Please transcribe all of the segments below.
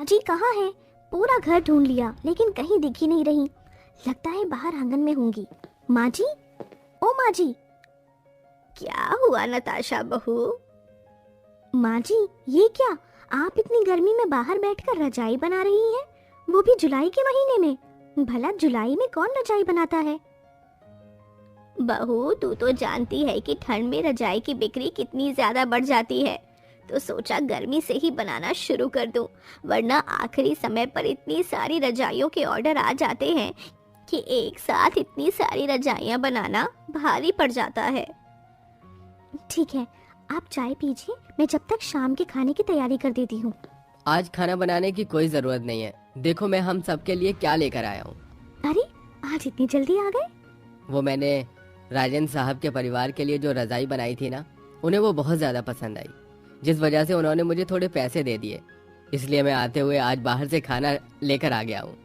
माँ जी कहाँ है? पूरा घर ढूंढ लिया लेकिन कहीं दिख ही नहीं रही। लगता है बाहर आंगन में होंगी। माँ जी, ओ माँ जी। क्या हुआ नताशा बहू? माँ जी, ये क्या, आप इतनी गर्मी में बाहर बैठकर रजाई बना रही हैं? वो भी जुलाई के महीने में। भला जुलाई में कौन रजाई बनाता है? बहू, तू तो जानती है कि ठंड में रजाई की बिक्री कितनी ज्यादा बढ़ जाती है, तो सोचा गर्मी से ही बनाना शुरू कर दूं, वरना आखिरी समय पर इतनी सारी रजाइयों के ऑर्डर आ जाते हैं कि एक साथ इतनी सारी रजाइयां बनाना भारी पड़ जाता है। ठीक है, आप चाय पीजिए, मैं जब तक शाम के खाने की तैयारी कर देती हूँ। आज खाना बनाने की कोई जरूरत नहीं है। देखो मैं हम सबके लिए क्या लेकर आया हूँ। अरे, आज इतनी जल्दी आ गए? वो मैंने राजेंद्र साहब के परिवार के लिए जो रजाई बनाई थी ना, उन्हें वो बहुत ज़्यादा पसंद आई, जिस वजह से उन्होंने मुझे थोड़े पैसे दे दिए। इसलिए मैं आते हुए आज बाहर से खाना लेकर आ गया हूँ।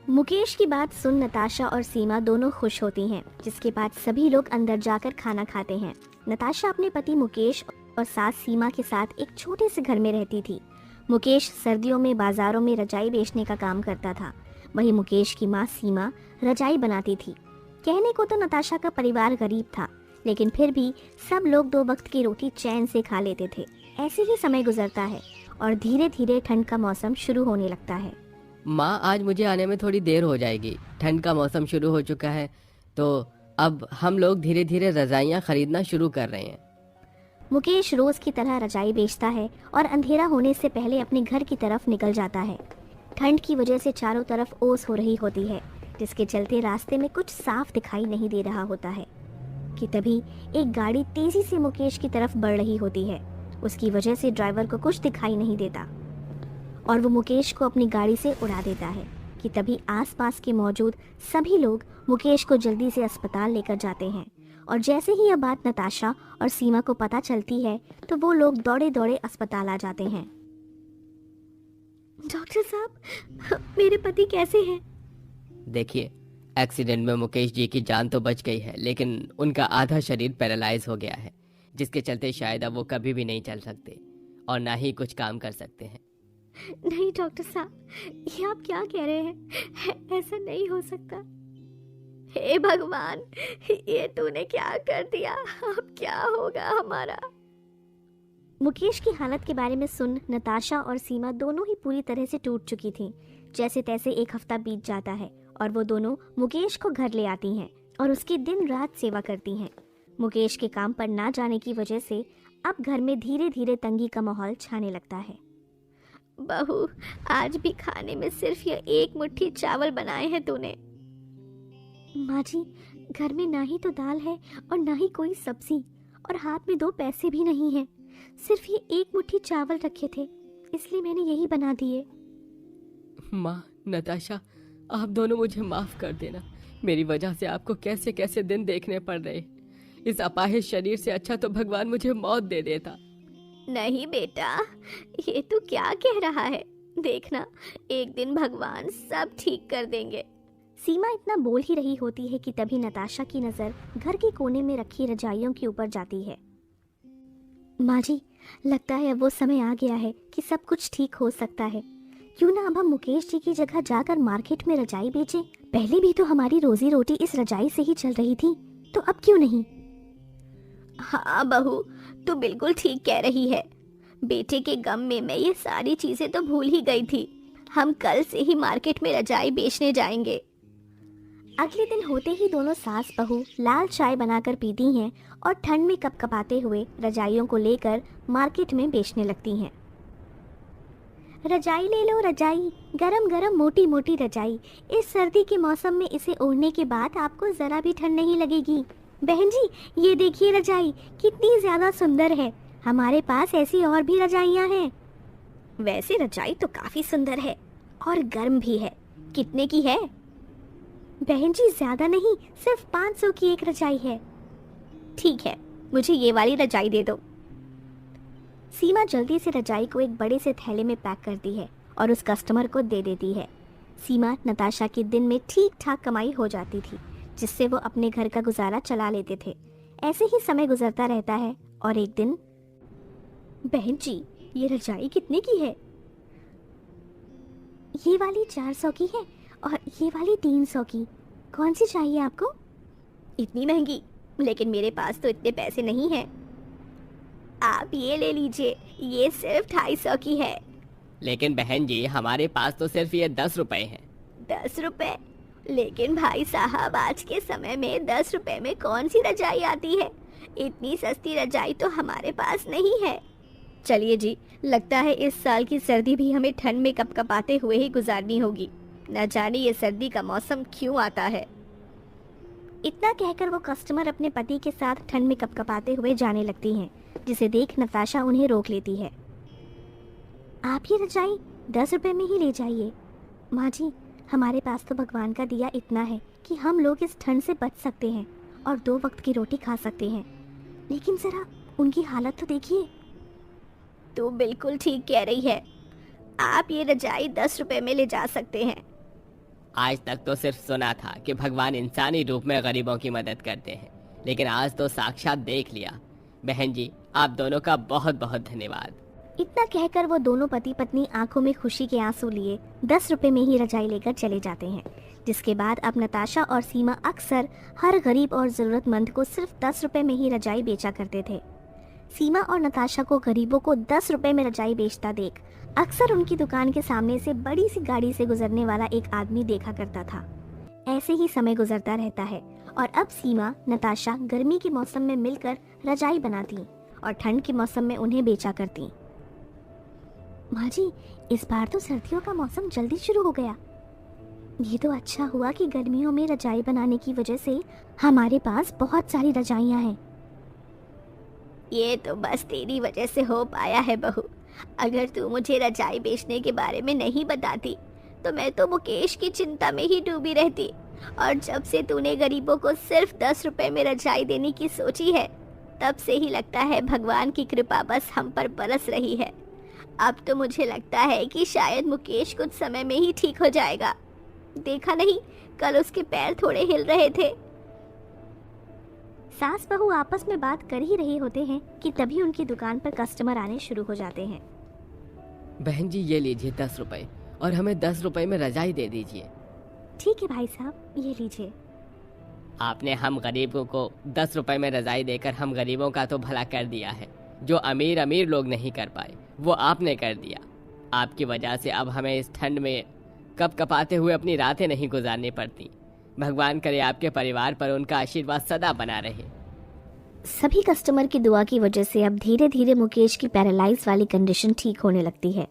मुकेश की बात सुन नताशा और सीमा दोनों खुश होती हैं, जिसके बाद सभी लोग अंदर जाकर खाना खाते हैं। नताशा अपने पति मुकेश और सास सीमा के साथ एक छोटे से घर में रहती थी। मुकेश सर्दियों में बाजारों में रजाई बेचने का काम करता था, वहीं मुकेश की माँ सीमा रजाई बनाती थी। कहने को तो नताशा का परिवार गरीब था, लेकिन फिर भी सब लोग 2 वक्त की रोटी चैन से खा लेते थे। ऐसे ही समय गुजरता है और धीरे धीरे ठंड का मौसम शुरू होने लगता है। माँ, आज मुझे आने में थोड़ी देर हो जाएगी। ठंड का मौसम शुरू हो चुका है, तो अब हम लोग धीरे धीरे रजाइयाँ खरीदना शुरू कर रहे हैं। मुकेश रोज की तरह रजाई बेचता है और अंधेरा होने से पहले अपने घर की तरफ निकल जाता है। ठंड की वजह से चारों तरफ ओस हो रही होती है, जिसके चलते रास्ते में कुछ साफ दिखाई नहीं दे रहा होता है कि तभी एक गाड़ी तेजी से मुकेश की तरफ बढ़ रही होती है। उसकी वजह से ड्राइवर को कुछ दिखाई नहीं देता और वो मुकेश को अपनी गाड़ी से उड़ा देता है कि तभी आसपास के मौजूद सभी लोग मुकेश को जल्दी से अस्पताल लेकर जाते हैं। और जैसे ही यह बात नताशा और सीमा को पता चलती है तो वो लोग दौड़े दौड़े अस्पताल आ जाते हैं। डॉक्टर साहब, मेरे पति कैसे हैं? देखिए, एक्सीडेंट में मुकेश जी की जान तो बच गई है, लेकिन उनका आधा शरीर पैरालाइज हो गया है, जिसके चलते शायद अब वो कभी भी नहीं चल सकते और ना ही कुछ काम कर सकते हैं। नहीं डॉक्टर साहब, ये आप क्या कह रहे हैं? ऐसा नहीं हो सकता। हे भगवान, ये तूने क्या कर दिया? अब क्या होगा हमारा? मुकेश की हालत के बारे में सुन नताशा और सीमा दोनों ही पूरी तरह से टूट चुकी थीं। जैसे तैसे एक हफ्ता बीत जाता है और वो दोनों मुकेश को घर ले आती हैं और उसकी दिन रात सेवा करती हैं। मुकेश के काम पर ना जाने की वजह से अब घर में धीरे धीरे तंगी का माहौल छाने लगता है। बहू, आज भी खाने में सिर्फ ये एक मुट्ठी चावल बनाए हैं तूने। माँ जी, घर में ना ही तो दाल है और ना ही कोई सब्जी, और हाथ में 2 पैसे भी नहीं हैं। सिर्फ ये एक मुट्ठी चावल रखे थे, इसलिए मैंने यही बना दिए। माँ, नताशा, आप दोनों मुझे माफ कर देना। मेरी वजह से आपको कैसे कैसे दिन देखने पड़ रहे। इस अपाहिज शरीर से अच्छा तो भगवान मुझे मौत दे देता। नहीं बेटा, ये तू क्या कह रहा है? देखना, एक दिन भगवान सब ठीक कर देंगे। सीमा इतना बोल ही रही होती है कि तभी नताशा की नज़र घर के कोने में रखी रजाइयों के ऊपर जाती है। माँ जी, लगता है अब वो समय आ गया है कि सब कुछ ठीक हो सकता है। क्यों ना अब हम मुकेश जी की जगह जाकर मार्केट में रजाई बेचें? पहले भी तो हमारी रोजी रोटी इस रजाई से ही चल रही थी, तो अब क्यों नहीं? हाँ बहू, तू बिल्कुल ठीक कह रही है। बेटे के गम में मैं ये सारी चीजें तो भूल ही गई थी। हम कल से ही मार्केट में रजाई बेचने जाएंगे। अगले दिन होते ही दोनों सास बहू लाल चाय बनाकर पीती हैं और ठंड में कपकपाते हुए रजाइयों को लेकर मार्केट में बेचने लगती हैं। रजाई ले लो रजाई, गरम गरम मोटी मोटी रजाई। इस सर्दी के मौसम में इसे ओढ़ने के बाद आपको जरा भी ठंड नहीं लगेगी। बहन जी, ये देखिए रजाई कितनी ज्यादा सुंदर है। हमारे पास ऐसी और भी रजाइयाँ हैं। वैसे रजाई तो काफी सुंदर है और गर्म भी है। कितने की है? बहन जी, ज्यादा नहीं, सिर्फ 500 की एक रजाई है। ठीक है, मुझे ये वाली रजाई दे दो। सीमा जल्दी से रजाई को एक बड़े से थैले में पैक करती है और उस कस्टमर को दे देती है। सीमा नताशा के दिन में ठीक ठाक कमाई हो जाती थी, जिससे वो अपने घर का गुजारा चला लेते थे। ऐसे ही समय गुजरता रहता है और एक दिन, बहन जी, ये रजाई कितने की है? ये वाली 400 की है और ये वाली 300 की, कौन सी चाहिए आपको? इतनी महंगी? लेकिन मेरे पास तो इतने पैसे नहीं हैं। आप ये ले लीजिए, ये सिर्फ 250 की है। लेकिन बहन जी, हमारे पास तो सिर्फ ये 10 रुपए हैं। 10 रुपए? लेकिन भाई साहब, आज के समय में 10 रुपए में कौन सी रजाई आती है? इतनी सस्ती रजाई तो हमारे पास नहीं है। चलिए जी, लगता है इस साल की सर्दी भी हमें ठंड में कपकपाते हुए ही गुजारनी होगी। न जाने ये सर्दी का मौसम क्यों आता है। इतना कहकर वो कस्टमर अपने पति के साथ ठंड में कपकपाते हुए जाने लगती हैं, जिसे देख नताशा उन्हें रोक लेती है। आप ये रजाई 10 रुपए में ही ले जाइए। माँ जी, हमारे पास तो भगवान का दिया इतना है कि हम लोग इस ठंड से बच सकते हैं और 2 वक्त की रोटी खा सकते हैं, लेकिन ज़रा उनकी हालत तो देखिए। तू बिल्कुल ठीक कह रही है। आप ये रजाई 10 रुपए में ले जा सकते हैं। आज तक तो सिर्फ सुना था कि भगवान इंसानी रूप में गरीबों की मदद करते हैं, लेकिन आज तो साक्षात देख लिया। बहन जी, आप दोनों का बहुत बहुत धन्यवाद। इतना कहकर वो दोनों पति पत्नी आंखों में खुशी के आंसू लिए 10 रुपए में ही रजाई लेकर चले जाते हैं। जिसके बाद अब नताशा और सीमा अक्सर हर गरीब और ज़रूरतमंद को सिर्फ 10 रुपए में ही रजाई बेचा करते थे। सीमा और नताशा को गरीबों को 10 रुपए में रजाई बेचता देख अक्सर उनकी दुकान के सामने से बड़ी सी गाड़ी से गुजरने वाला एक आदमी देखा करता था। ऐसे ही समय गुजरता रहता है और अब सीमा नताशा गर्मी के मौसम में मिलकर रजाई बनाती और ठंड के मौसम में उन्हें बेचा करती। माँ जी, इस बार तो सर्दियों का मौसम जल्दी शुरू हो गया। ये तो अच्छा हुआ कि गर्मियों में रजाई बनाने की वजह से हमारे पास बहुत सारी रजाइयाँ हैं। ये तो बस तेरी वजह से हो पाया है बहू। अगर तू मुझे रजाई बेचने के बारे में नहीं बताती तो मैं तो मुकेश की चिंता में ही डूबी रहती। और जब से तूने गरीबों को सिर्फ 10 रुपए में रजाई देने की सोची है, तब से ही लगता है भगवान की कृपा बस हम पर बरस रही है। अब तो मुझे लगता है कि शायद मुकेश कुछ समय में ही ठीक हो जाएगा। देखा नहीं, कल उसके पैर थोड़े हिल रहे थे। सास बहू आपस में बात कर ही रहे होते हैं कि तभी उनकी दुकान पर कस्टमर आने शुरू हो जाते हैं। बहन जी, ये लीजिए 10 रुपए और हमें 10 रुपए में रजाई दे दीजिए। ठीक है भाई साहब, ये लीजिए। आपने हम गरीबों को 10 रुपए में रजाई देकर हम गरीबों का तो भला कर दिया है। जो अमीर अमीर लोग नहीं कर पाए वो आपने कर दिया। आपकी वजह से अब हमें इस ठंड में कपकपाते हुए अपनी रातें नहीं गुजारनी पड़ती। भगवान करे आपके परिवार पर उनका आशीर्वाद सदा बना रहे। सभी कस्टमर की दुआ की वजह से अब धीरे धीरे मुकेश की पैरालाइज वाली कंडीशन ठीक होने लगती है।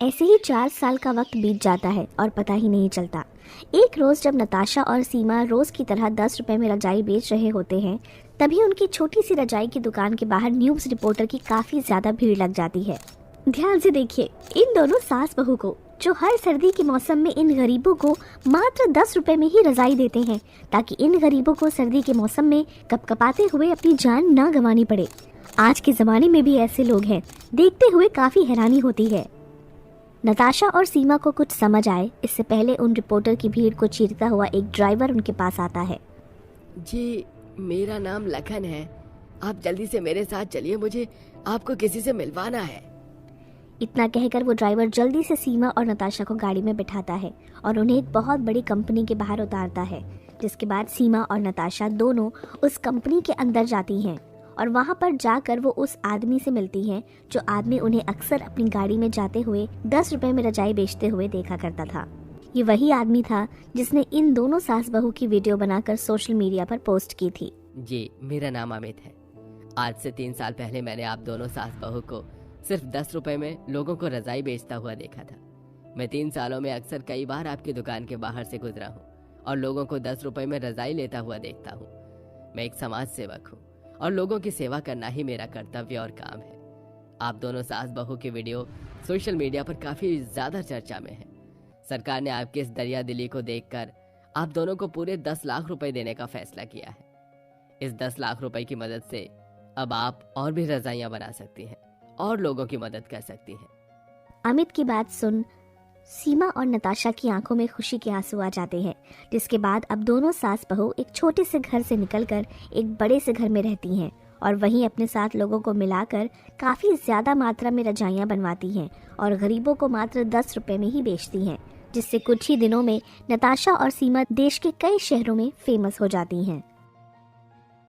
ऐसे ही 4 साल का वक्त बीत जाता है और पता ही नहीं चलता। एक रोज जब नताशा और सीमा रोज की तरह 10 रुपए में रजाई बेच रहे होते हैं, तभी उनकी छोटी सी रजाई की दुकान के बाहर न्यूज़ रिपोर्टर की काफी ज्यादा भीड़ लग जाती है। ध्यान से देखिए इन दोनों सास बहू को, जो हर सर्दी के मौसम में इन गरीबों को मात्र 10 रुपए में ही रजाई देते हैं, ताकि इन गरीबों को सर्दी के मौसम में कपकपाते हुए अपनी जान ना गंवानी पड़े। आज के ज़माने में भी ऐसे लोग हैं, देखते हुए काफ़ी हैरानी होती है। नताशा और सीमा को कुछ समझ आए इससे पहले उन रिपोर्टर की भीड़ को चीरता हुआ एक ड्राइवर उनके पास आता है। जी, मेरा नाम लखन है। आप जल्दी से मेरे साथ चलिए, मुझे आपको किसी से मिलवाना है। इतना कहकर वो ड्राइवर जल्दी से सीमा और नताशा को गाड़ी में बिठाता है और उन्हें एक बहुत बड़ी कंपनी के बाहर उतारता है। जिसके बाद सीमा और नताशा दोनों उस कंपनी के अंदर जाती हैं और वहाँ पर जाकर वो उस आदमी से मिलती हैं, जो आदमी उन्हें अक्सर अपनी गाड़ी में जाते हुए 10 रुपए में रजाई बेचते हुए देखा करता था। ये वही आदमी था जिसने इन दोनों सास बहू की वीडियो बनाकर सोशल मीडिया पर पोस्ट की थी। जी, मेरा नाम अमित है। आज से 3 साल पहले मैंने आप दोनों सास बहू को सिर्फ 10 रुपए में लोगों को रजाई बेचता हुआ देखा था। मैं 3 सालों में अक्सर कई बार आपकी दुकान के बाहर से गुजरा हूँ और लोगों को 10 रुपए में रजाई लेता हुआ देखता हूँ। मैं एक समाज सेवक हूँ और लोगों की सेवा करना ही मेरा कर्तव्य और काम है। आप दोनों सास बहू की वीडियो सोशल मीडिया पर काफ़ी ज़्यादा चर्चा में है। सरकार ने आपकी इस दरिया दिली को देखकर आप दोनों को पूरे 10 लाख रुपए देने का फैसला किया है। इस 10 लाख रुपए की मदद से अब आप और भी रजाइयाँ बना सकती हैं और लोगों की मदद कर सकती हैं। अमित की बात सुन सीमा और नताशा की आंखों में खुशी के आंसू आ जाते हैं। जिसके बाद अब दोनों सास बहू एक छोटे से घर से निकलकर एक बड़े से घर में रहती हैं और वहीं अपने साथ लोगों को मिलाकर काफ़ी ज़्यादा मात्रा में रजाइयाँ बनवाती हैं और गरीबों को मात्र 10 रुपए में ही बेचती हैं, जिससे कुछ ही दिनों में नताशा और सीमा देश के कई शहरों में फेमस हो जाती हैं।